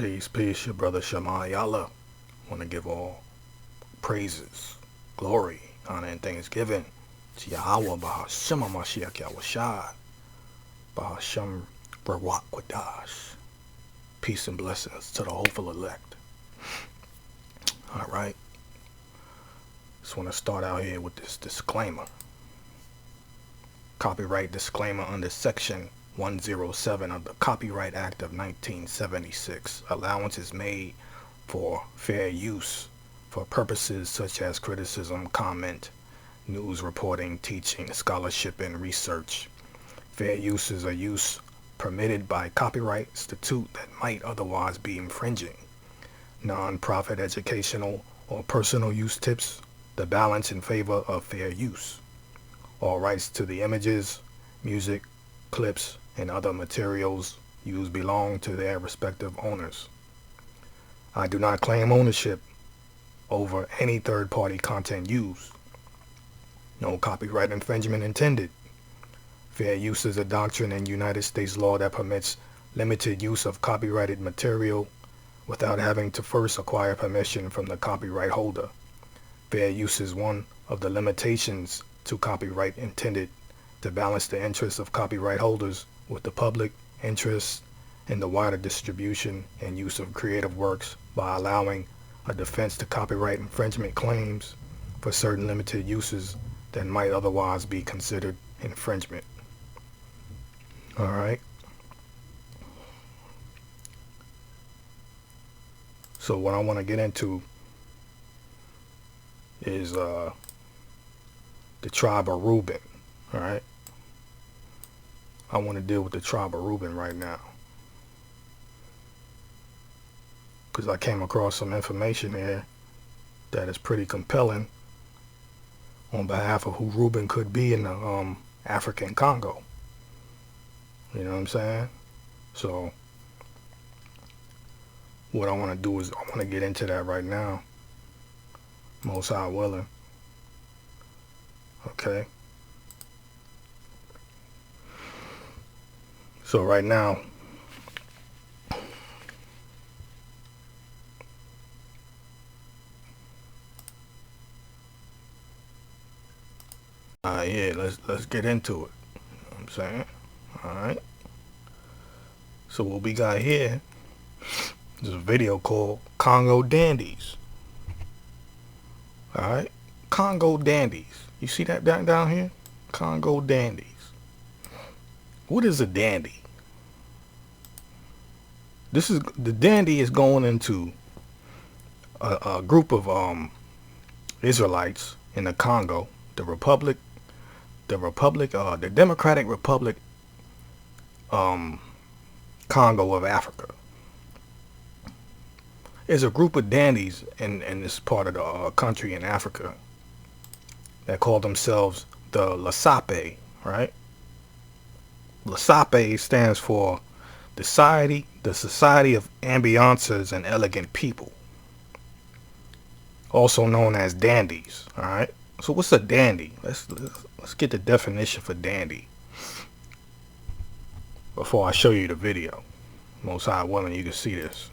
Peace, peace, your brother Shamayala. Want to give all praises, glory, honor, and thanksgiving to Yahweh, Bahashem Mashiach Yahushai, Bahashem Barak Wadash. Peace and blessings to the hopeful elect. Alright. Just want to start out here with this disclaimer. Copyright disclaimer under Section 107 of the Copyright Act of 1976. Allowance is made for fair use for purposes such as criticism, comment, news reporting, teaching, scholarship, and research. Fair use is a use permitted by copyright statute that might otherwise be infringing. Non-profit educational or personal use tips the balance in favor of fair use. All rights to the images, music, clips, and other materials used belong to their respective owners. I do not claim ownership over any third-party content used. No copyright infringement intended. Fair use is a doctrine in United States law that permits limited use of copyrighted material without having to first acquire permission from the copyright holder. Fair use is one of the limitations to copyright intended to balance the interests of copyright holders with the public interest in the wider distribution and use of creative works by allowing a defense to copyright infringement claims for certain limited uses that might otherwise be considered infringement. Alright. So what I want to get into is the tribe of Reuben. Alright. I want to deal with the tribe of Reuben right now, because I came across some information here that is pretty compelling on behalf of who Reuben could be in the African Congo. You know what I'm saying? So what I want to do is I want to get into that right now, most high willing. Okay. So right now, yeah, let's get into it. You know what I'm saying? Alright. So what we got here is a video called Congo Dandies. Alright? Congo Dandies. You see that down here? Congo Dandies. What is a dandy? The dandy is going into a group of Israelites in the Congo, the Democratic Republic Congo of Africa. There's a group of dandies in this part of the country in Africa that call themselves the Sape, right? Sape stands for the Society of Ambiancers and Elegant People, also known as dandies. All right. So what's a dandy? Let's get the definition for dandy before I show you the video. Most high willing, you can see this.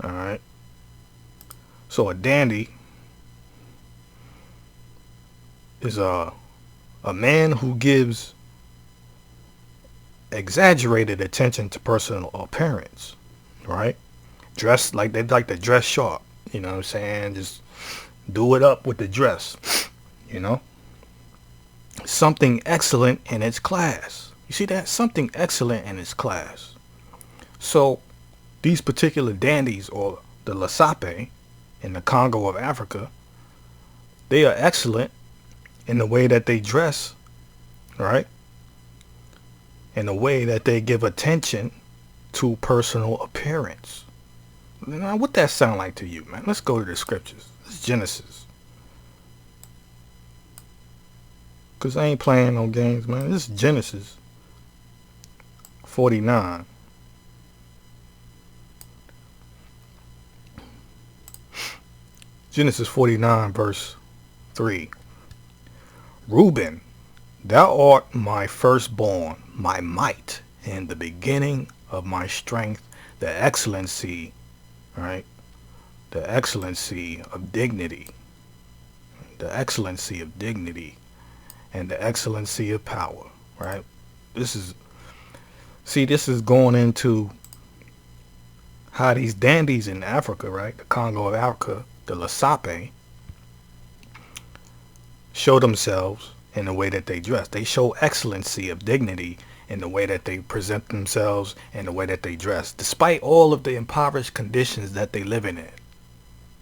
All right. So a dandy is a man who gives exaggerated attention to personal appearance, right? Dress like they like to dress sharp, you know what I'm saying? Just do it up with the dress, you know? Something excellent in its class. You see that? Something excellent in its class. So these particular dandies, or the Sape in the Congo of Africa, they are excellent in the way that they dress, right? In the way that they give attention to personal appearance. Now, what that sound like to you, man? Let's go to the scriptures. It's Genesis. Because I ain't playing no games, man. This is Genesis 49. Genesis 49, verse 3. Reuben, thou art my firstborn, my might, and the beginning of my strength, the excellency, right? The excellency of dignity, the excellency of dignity, and the excellency of power, right? This is, see, this is going into how these dandies in Africa, right? The Congo of Africa, the Sape, show themselves in the way that they dress. They show excellency of dignity in the way that they present themselves and the way that they dress, despite all of the impoverished conditions that they live in.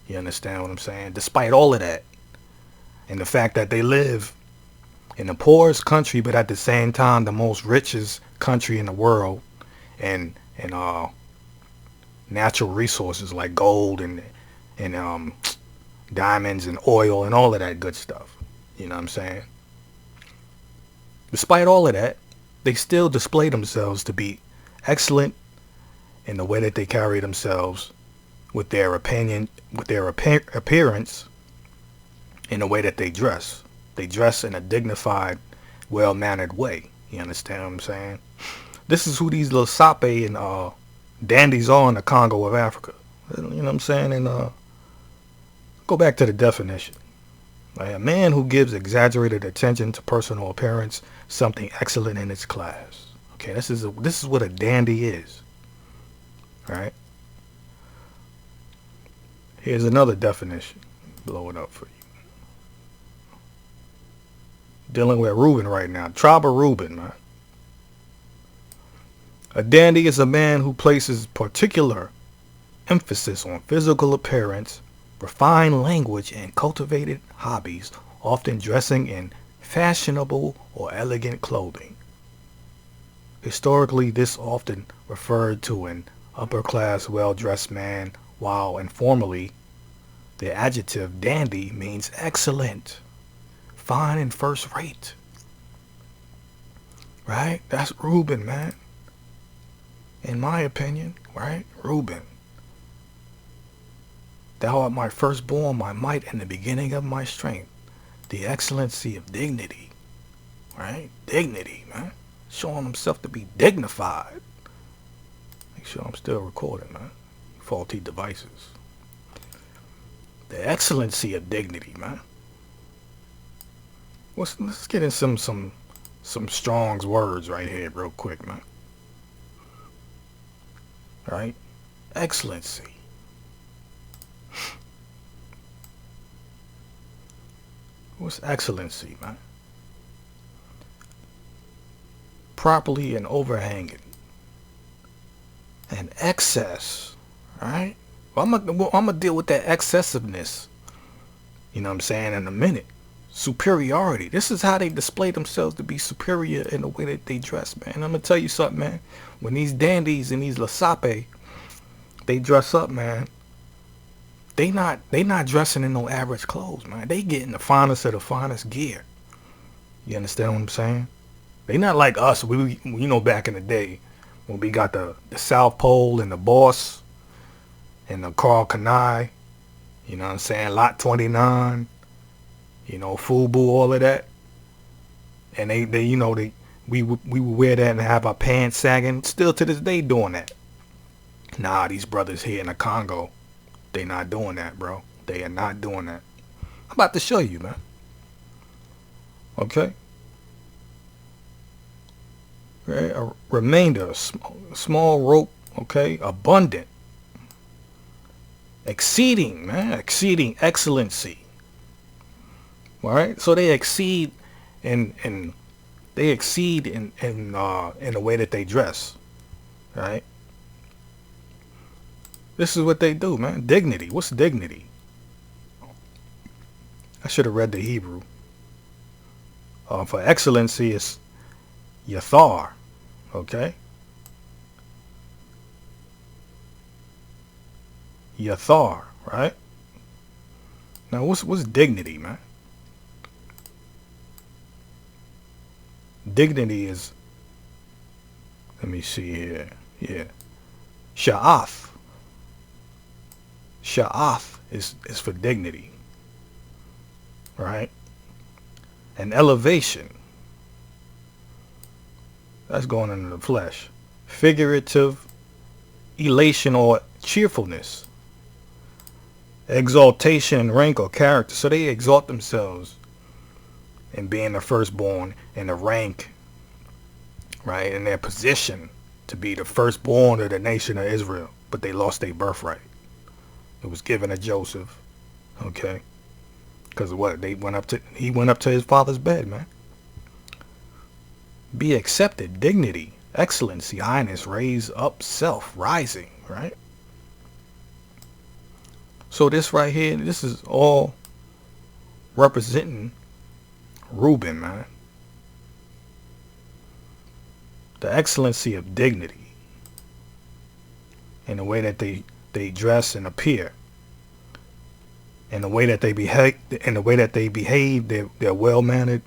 You understand what I'm saying? Despite all of that, and the fact that they live in the poorest country, but at the same time the most richest country in the world, and natural resources like gold and diamonds and oil and all of that good stuff. You know what I'm saying? Despite all of that, they still display themselves to be excellent in the way that they carry themselves, with their opinion, with their appearance, in the way that they dress. They dress in a dignified, well-mannered way. You understand what I'm saying? This is who these little Sape and dandies are in the Congo of Africa. You know what I'm saying? And go back to the definition. Like, a man who gives exaggerated attention to personal appearance, something excellent in its class. Okay, this is what a dandy is. Right? Here's another definition. Blow it up for you. Dealing with Reuben right now. Tribe of Reuben, man. A dandy is a man who places particular emphasis on physical appearance, refined language, and cultivated hobbies, often dressing in fashionable or elegant clothing. Historically, this often referred to an upper-class, well-dressed man, while informally, the adjective dandy means excellent, fine, and first-rate. Right? That's Reuben, man. In my opinion, right? Reuben. Thou art my firstborn, my might, and the beginning of my strength. The excellency of dignity. Right? Dignity, man. Showing himself to be dignified. Make sure I'm still recording, man. Faulty devices. The excellency of dignity, man. Let's get in some Strong's words right here real quick, man. Right? Excellency. What's excellency, man? Properly and overhanging. And excess. Right? Well, I'm gonna deal with that excessiveness. You know what I'm saying? In a minute. Superiority. This is how they display themselves to be superior in the way that they dress, man. I'm gonna tell you something, man. When these dandies and these Sape, they dress up, man, they not dressing in no average clothes, man. They getting the finest of the finest gear. You understand what I'm saying? They not like us. We you know, back in the day when we got the South Pole and the Boss and the Carl Kanai, you know what I'm saying, Lot 29, you know, Fubu, all of that. And they you know, we would wear that and have our pants sagging. Still to this day doing that. Nah, these brothers here in the Congo, they not doing that, bro. They are not doing that. I'm about to show you, man. Okay? Right? A remainder, small rope, okay? Abundant. Exceeding, man. Exceeding excellency. All right? So they exceed in the way that they dress. Right? This is what they do, man. Dignity. What's dignity? I should have read the Hebrew. For excellency, it's yathar. Okay? Yathar, right? Now, what's dignity, man? Dignity is, let me see here. Yeah. Sha'ath. Sha'ath is for dignity. Right? And elevation. That's going into the flesh. Figurative elation or cheerfulness, exaltation, rank, or character. So they exalt themselves in being the firstborn in the rank, right, in their position to be the firstborn of the nation of Israel, but they lost their birthright. It was given to Joseph, okay, because what he went up to his father's bed, man. Be accepted, dignity, excellency, highness, raise up, self, rising, right? So this right here, this is all representing Reuben, man. The excellency of dignity in the way that they dress and appear, in the way that they behave, they're well mannered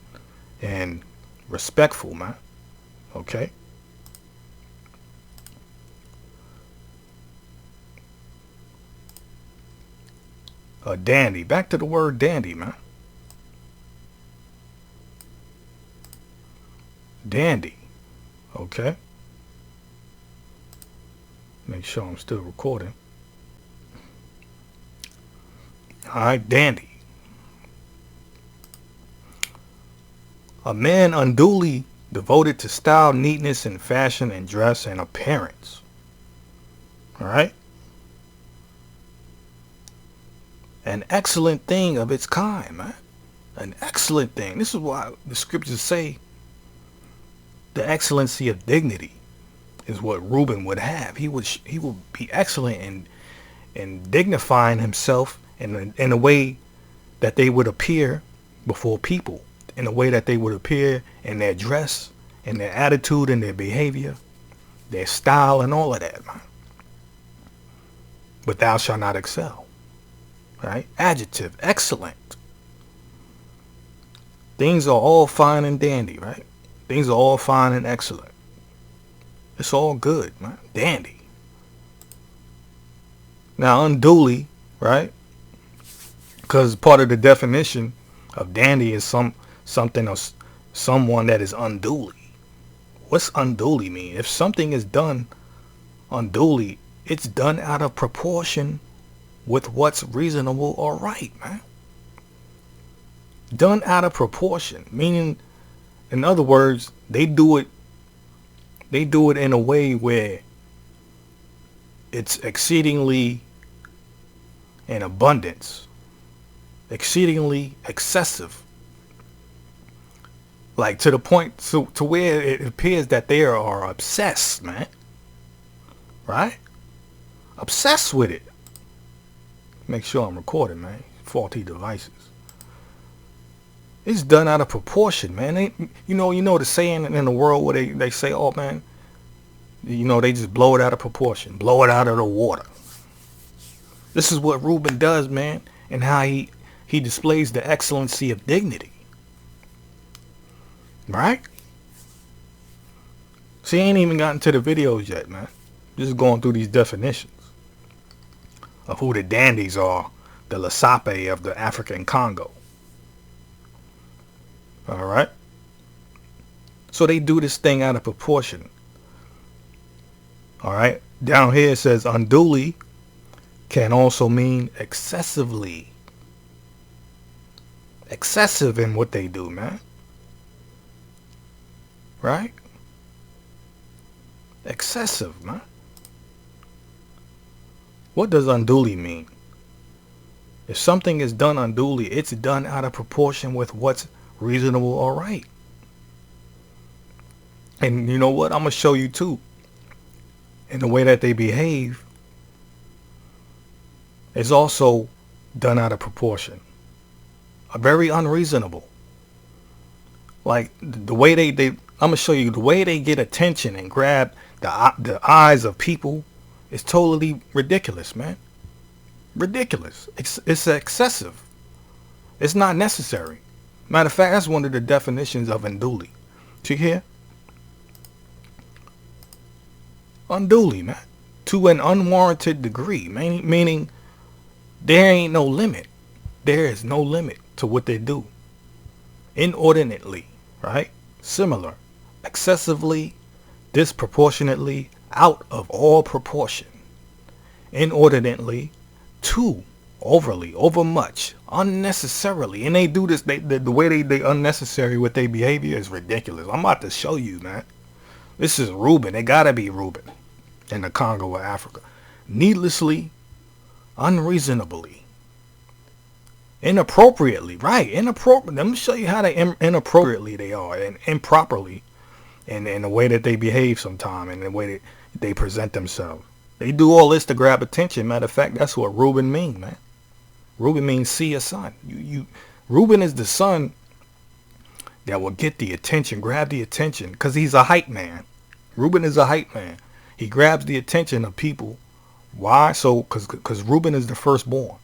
and respectful, man. Okay. A dandy. Back to the word dandy, man. Dandy. Okay. Make sure I'm still recording. Alright, dandy. A man unduly devoted to style, neatness, and fashion and dress and appearance. Alright? An excellent thing of its kind, man. An excellent thing. This is why the scriptures say the excellency of dignity is what Reuben would have. He would be excellent in dignifying himself in a way that they would appear before people, in a way that they would appear in their dress, in their attitude, in their behavior, their style, and all of that, man. But thou shalt not excel. Right? Adjective, excellent. Things are all fine and dandy, right? Things are all fine and excellent. It's all good, man. Dandy. Now, unduly, right? Because part of the definition of dandy is something or someone that is unduly. What's unduly mean? If something is done unduly, it's done out of proportion with what's reasonable or right, man. Done out of proportion, meaning, in other words, they do it in a way where it's exceedingly in abundance, exceedingly excessive, like to the point to where it appears that they are obsessed, man. Right? Obsessed with it. Make sure I'm recording, man. Faulty devices. It's done out of proportion, man. You know the saying in the world where they say, oh man, they just blow it out of proportion, blow it out of the water. This is what Reuben does, man, and how he displays the excellency of dignity. Right? See, I ain't even gotten to the videos yet, man. Just going through these definitions of who the dandies are, the Sape of the African Congo. All right. So they do this thing out of proportion. All right. Down here it says unduly can also mean excessively. Excessive in what they do, man. Right? Excessive, man. What does unduly mean? If something is done unduly, it's done out of proportion with what's reasonable or right. And you know what? I'm going to show you too. In the way that they behave, is also done out of proportion. Very unreasonable. Like the way I'm going to show you the way they get attention and grab the eyes of people is totally ridiculous, man. Ridiculous. It's excessive. It's not necessary. Matter of fact, that's one of the definitions of unduly. See here? Unduly, man. To an unwarranted degree, meaning there ain't no limit. There is no limit to what they do. Inordinately, right? Similar. Excessively, disproportionately, out of all proportion. inordinately, too overly, overmuch, unnecessarily. And they do this, the way they unnecessary with their behavior is ridiculous. I'm about to show you, man. This is Reuben. It gotta be Reuben in the Congo of Africa. Needlessly, unreasonably, inappropriately, right? Inappropriate. Let me show you how inappropriately they are, and improperly, and in the way that they behave sometimes, and the way that they present themselves. They do all this to grab attention. Matter of fact, that's what Reuben means, man. Reuben means see a son. Reuben is the son that will get the attention, grab the attention, because he's a hype man. Reuben is a hype man. He grabs the attention of people. Why? So, because Reuben is the firstborn.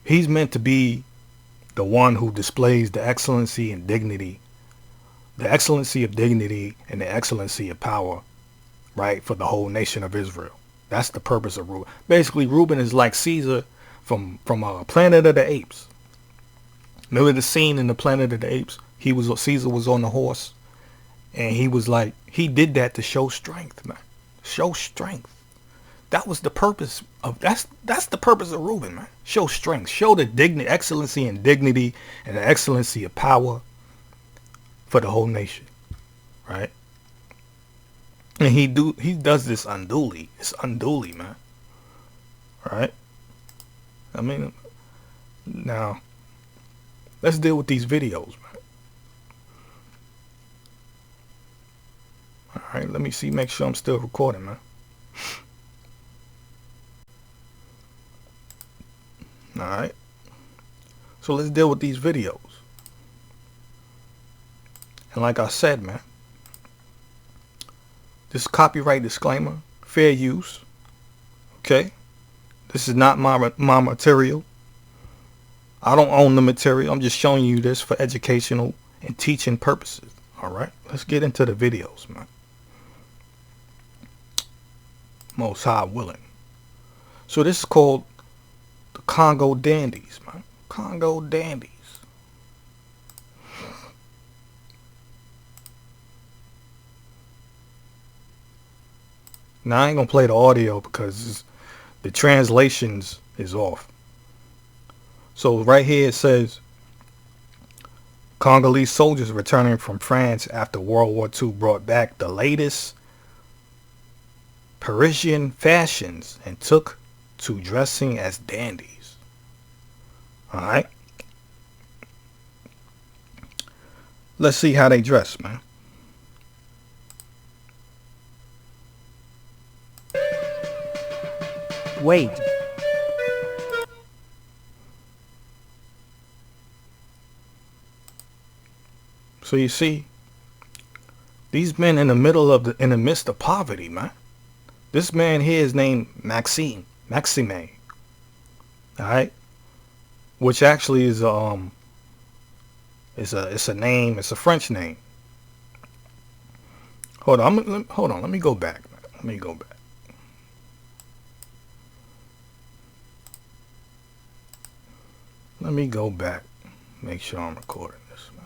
He's meant to be the one who displays the excellency and dignity, the excellency of dignity and the excellency of power, right, for the whole nation of Israel. That's the purpose of Reuben. Basically, Reuben is like Caesar from Planet of the Apes. Remember the scene in the Planet of the Apes? Caesar was on the horse, and he did that to show strength, man. Show strength. That was the purpose of that's the purpose of Reuben, man. Show strength, show the dignity, excellency and dignity, and the excellency of power for the whole nation, right? And he does this unduly. It's unduly, man. Right? I mean, now let's deal with these videos, man. All right, let me see. Make sure I'm still recording, man. All right. So let's deal with these videos. And like I said, man, this copyright disclaimer, fair use. Okay. This is not my material. I don't own the material. I'm just showing you this for educational and teaching purposes. All right. Let's get into the videos, man. Most High willing. So this is called the Congo Dandies, man. Congo Dandies. Now I ain't gonna play the audio because the translations is off. So right here it says Congolese soldiers returning from France after World War II brought back the latest Parisian fashions and took to dressing as dandies. Alright. Let's see how they dress, man. Wait. So you see, these men in the midst of poverty, man. This man here is named Maxime. Alright? Which actually is it's a name, it's a French name. Hold on, let me go back, man. Let me go back. Let me go back. Make sure I'm recording this, man.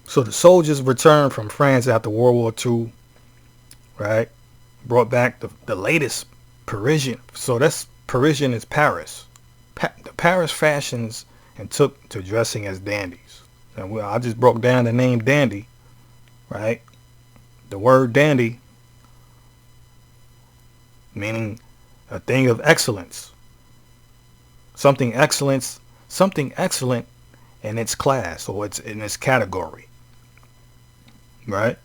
So the soldiers returned from France after World War II, right? Brought back the latest Parisian. So that's Parisian is Paris. The Paris fashions and took to dressing as dandies. And I just broke down the name dandy, right? The word dandy meaning a thing of excellence. Something excellent in its class or it's in its category. Right?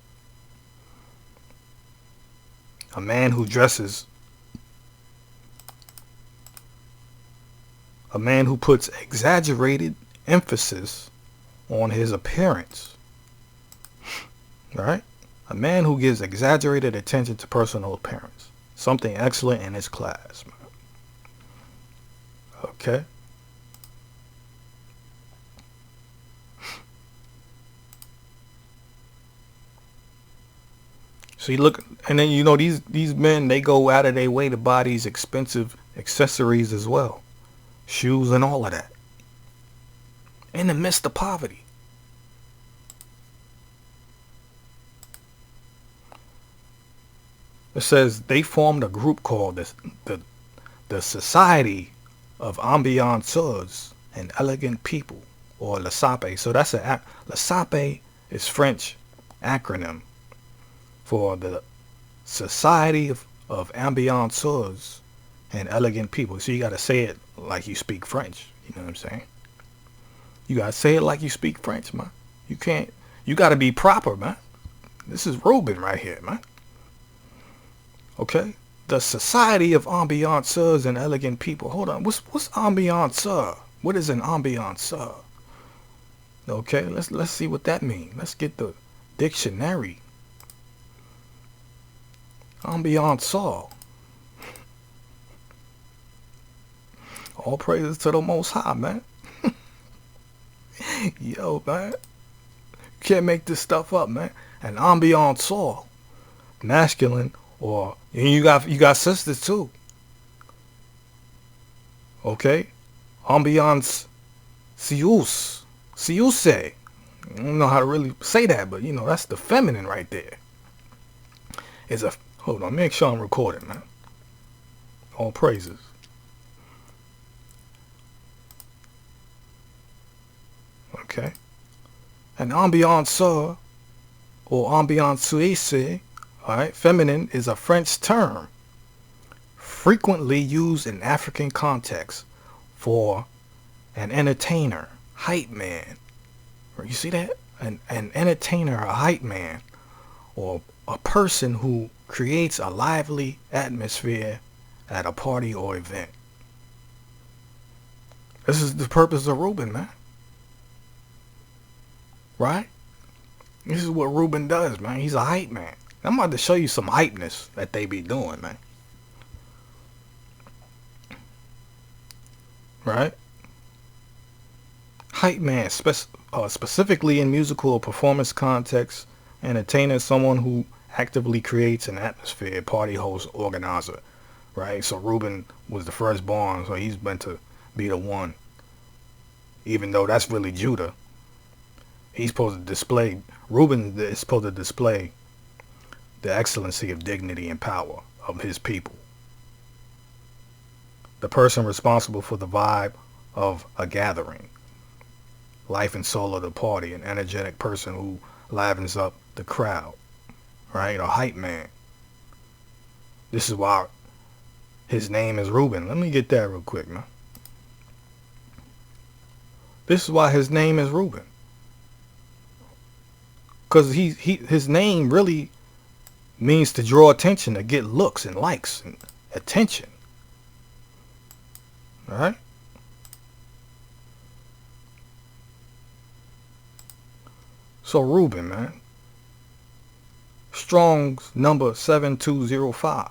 A man who dresses, a man who puts exaggerated emphasis on his appearance. Right? A man who gives exaggerated attention to personal appearance. Something excellent in his class, man. Okay. See, look, and then you know these men, they go out of their way to buy these expensive accessories as well, shoes and all of that, in the midst of poverty. It says they formed a group called the Society of Ambianceurs and Elegant People, or La Sape. So that's La Sape is French acronym for the Society of Ambianceurs and Elegant People. So you got to say it like you speak French. You know what I'm saying? You got to say it like you speak French, man. You can't. You got to be proper, man. This is Reuben right here, man. Okay? The Society of Ambianceurs and Elegant People. Hold on. What's ambianceur? What is an ambianceur? Okay, let's see what that means. Let's get the dictionary. Ambianceur. All praises to the Most High, man. Yo, man. You can't make this stuff up, man. An ambianceur. Masculine, or and you got sisters too. Okay? Ambiance sius. Siuse. I don't know how to really say that, but you know, that's the feminine right there. Hold on, make sure I'm recording, man. All praises. Okay. An ambianceur or ambianceuse, alright, feminine, is a French term frequently used in African contexts for an entertainer, hype man. You see that? An entertainer, a hype man, or a person who creates a lively atmosphere at a party or event. This is the purpose of Reuben, man. Right? This is what Reuben does, man. He's a hype man. I'm about to show you some hypeness that they be doing, man. Right? Hype man, specifically in musical or performance contexts, entertainer is someone who actively creates an atmosphere, party host, organizer. Right? So Reuben was the firstborn, so he's meant to be the one. Even though that's really Judah. He's supposed to display, Reuben is supposed to display the excellency of dignity and power of his people. The person responsible for the vibe of a gathering. Life and soul of the party, an energetic person who livens up the crowd. Right? A hype man. This is why his name is Reuben. Let me get that real quick, man. This is why his name is Reuben. Because his name really means to draw attention, to get looks and likes and attention. Alright? So Reuben, man. Strong's number 7205.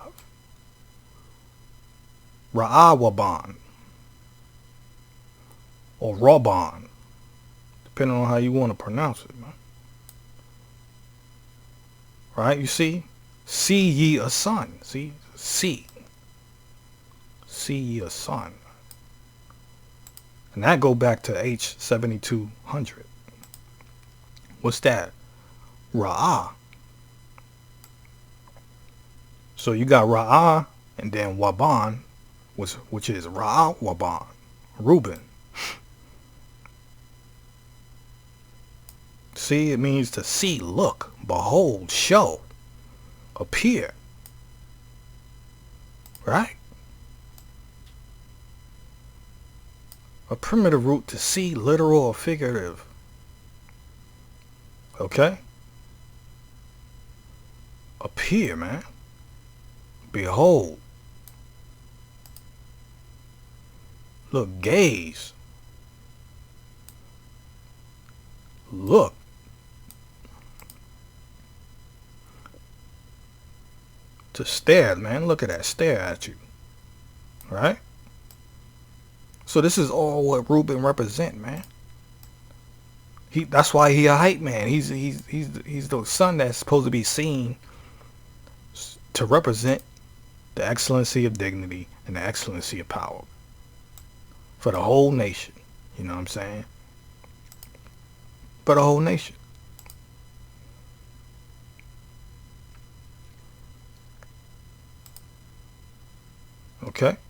Ra'awaban. Or Raban. Depending on how you want to pronounce it, man. Right? You see? See ye a son. See? See ye a son. And that go back to H7200. What's that? Ra'ah. So you got Ra'ah and then Waban, which is Ra'ah Waban. Reuben. See, it means to see, look, behold, show, appear. Right? A primitive root to see, literal or figurative. Okay? Appear, man. Behold. Look, gaze. Look. To stare, man. Look at that. Stare at you. Right? So this is all what Reuben represent, man. That's why he a hype man. He's the son that's supposed to be seen to represent the excellency of dignity and the excellency of power for the whole nation. You know what I'm saying? For the whole nation. Okay.